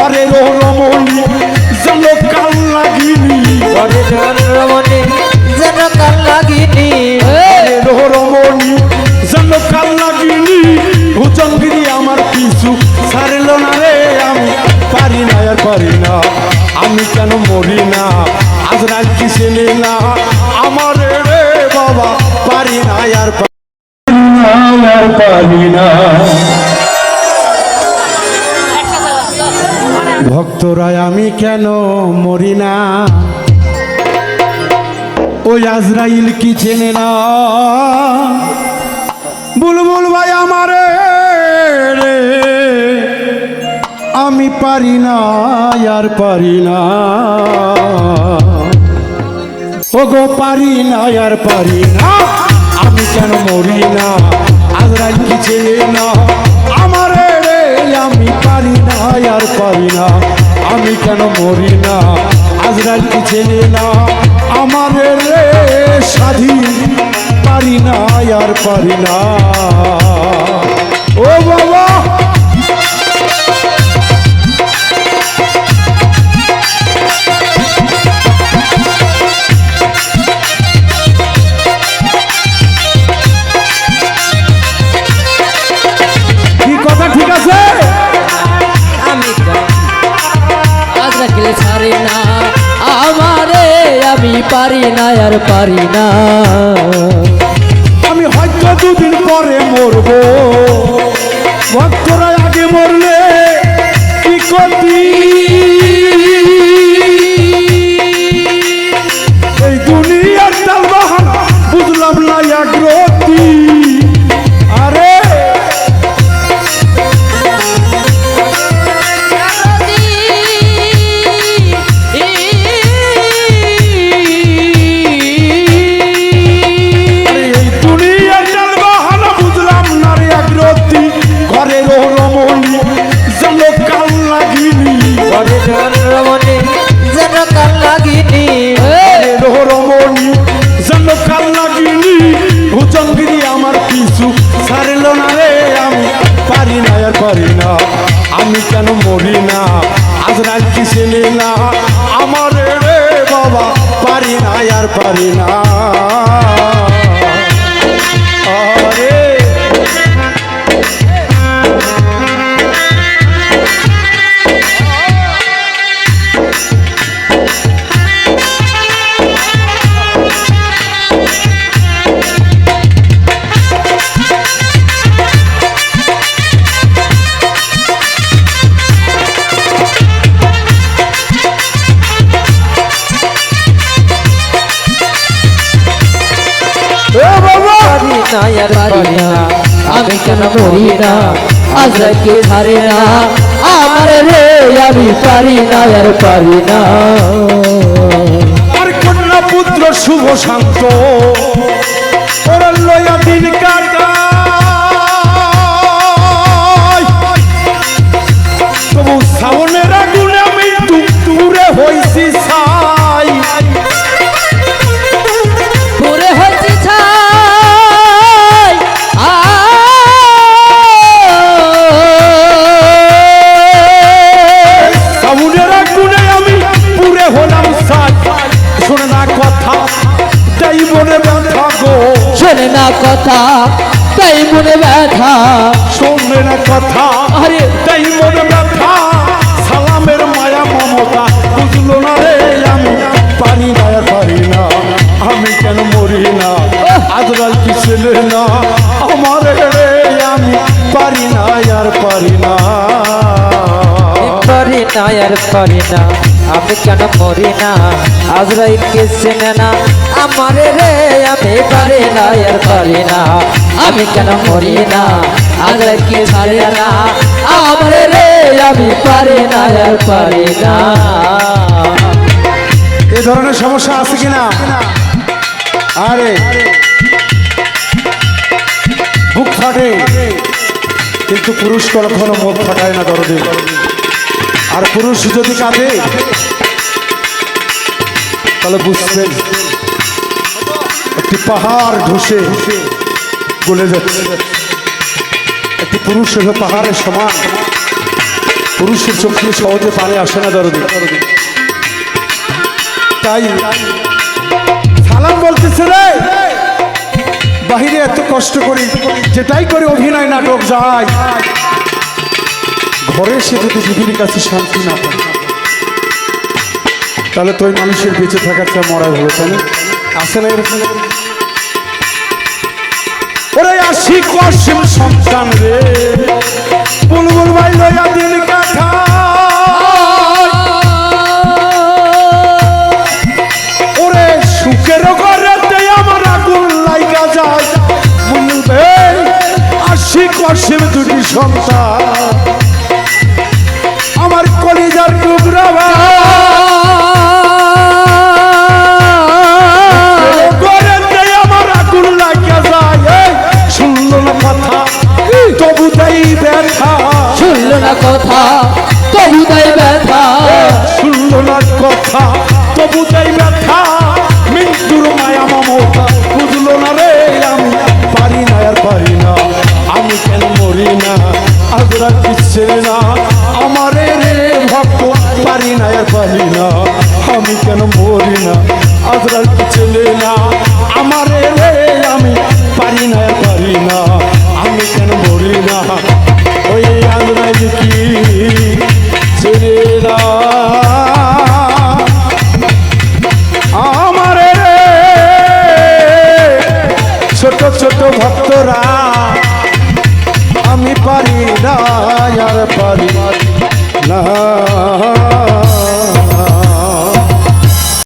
ঘরের রমণী যেন কাল লাগিনি, ঘরের রমণী যেন কাল লাগিনি, রমণী যেন কাল লাগিনি। ভুজঙ্গিরি আমার পিছু ছাড়ল না রে, আমি পারি না আর পারি না, আমি কেন মরি না, আজ রাত কি চেনে না আমার রে বাবা, পারি না আর পারি না। ভক্তরা আমি কেন মরি না, ওই আজরাইল কি চেনে না, বুলবুল ভাই আমারে রে, আমি পারি না আর পারি না, ও গো পারি না আর পারি না, আমি কেন মরি না, আজরাইল কি চেনে না আমারে রে, আমি পারি না আর পারি না, আমি কেন মরি না, আজরাইল কি চেনে না আমারে রে, স্বাধীন পারি না আর পারি না। ও বাবা কি কথা ঠিক আছে, আমি আজরাইল ছাড়ে না আমারে, আমি পারি না আর পারি না, আমি হয়তো দুদিন পরে মরবো, ভক্তরা আগে মরলে কি করবি, এই দুনিয়ার তালবাহান বুঝলাম না এক রতি, আরে রমণী যেন কাল লাগিনি, রমণী যেন কাল লাগিনি। ভুজঙ্গিরি আমার পিছু ছাড়ল না রে, আমি পারি না আর পারি না, আমি কেন মরি না, আজ রাত কি চেনে না আমার রে বাবা, পারি না আর পারি না। আরে পারি না, আমি কেন মরি না, আজরাইল ছাড়ে না আমার রে, আমি পারি না আর পারি না। আর কন্যা পুত্র শুভ শান্ত ওরা লয়া দিন কাটায়, তবু শ্রাবণের আগুনে আমি দূরে হইছি ছাই, দূরে হইছি ছাই, শ্রাবণের আগুনে আমি পুরে হলাম ছাই, শোনে না কথা তাই মনে ব্যথা গো, শোনে না কথা তাই মনে ব্যথা, শোনে না কথা আরে তাই মনে ব্যথা, সালামের মায়া মমতা বুঝলো না রে, আমি পারি না আর পারি না, আমি কেন মরি না, আজরাইল কি ছেলে না আমার রে, আমি পারি না আর পারি না, পারি না আর পারি না, আমি কেন মরি না, আজরাইল কে চেনে না আমার রে, আমি পারি না আর পারি না, আমি কেন মরি না, আজরাইল কে ছাড়ে না আমার রে, আমি পারি না আর পারি না। এ ধরনের সমস্যা আছে কিনা, আরে বুক ফাটে কিন্তু পুরুষ কখনো মুখ ফাটায় না দরদে, আর পুরুষ যদি কাঁদে তাহলে বুঝবেন একটি পাহাড় ধসে গলে যাচ্ছে, একটি পুরুষ পাহাড়ের সমান, পুরুষের চোখ দিয়ে সহজে পানি আসে না দরদি। তাই সালাম বলতেছে রে, বাহিরে এত কষ্ট করি, যেটাই করে অভিনয় নাটক যায়, ঘরে সে যদি বিবির কাছে শান্তি না পায়, তাহলে তো ওই মানুষের বেঁচে থাকার চেয়ে মরা ভালো, তাই না? আসে না এরকম? ওরে আসি কসিম সন্তান রে, বুলবুল ভাই লইয়া দিন কাঠা, ওরে সুখের ঘরেতে আমার আগুন লাইগা যায়, বুলবে আসি কসিম দুটি সন্তান, আমার কলিজার টুকরা ভাই, ঘরেতে আমার আগুন লাইগা যায়, এই শুনল না কথা তবু তাই ব্যথা, শুনল না কথা তবু তাই ব্যথা, শুনল না কথা তবু তাই ব্যথা, মৃত্যুর মায়া মমতা বুঝলো না রে, আমি পারি না আর পারি না, আমি কেন মরি না আজরা কিচ্ছে না, আমারে রে ভক্ত পারি না আর পারি না, আমি কেন মরি না আজরা কিচ্ছে না, আমারে রে আমি পারি না আর পারি না।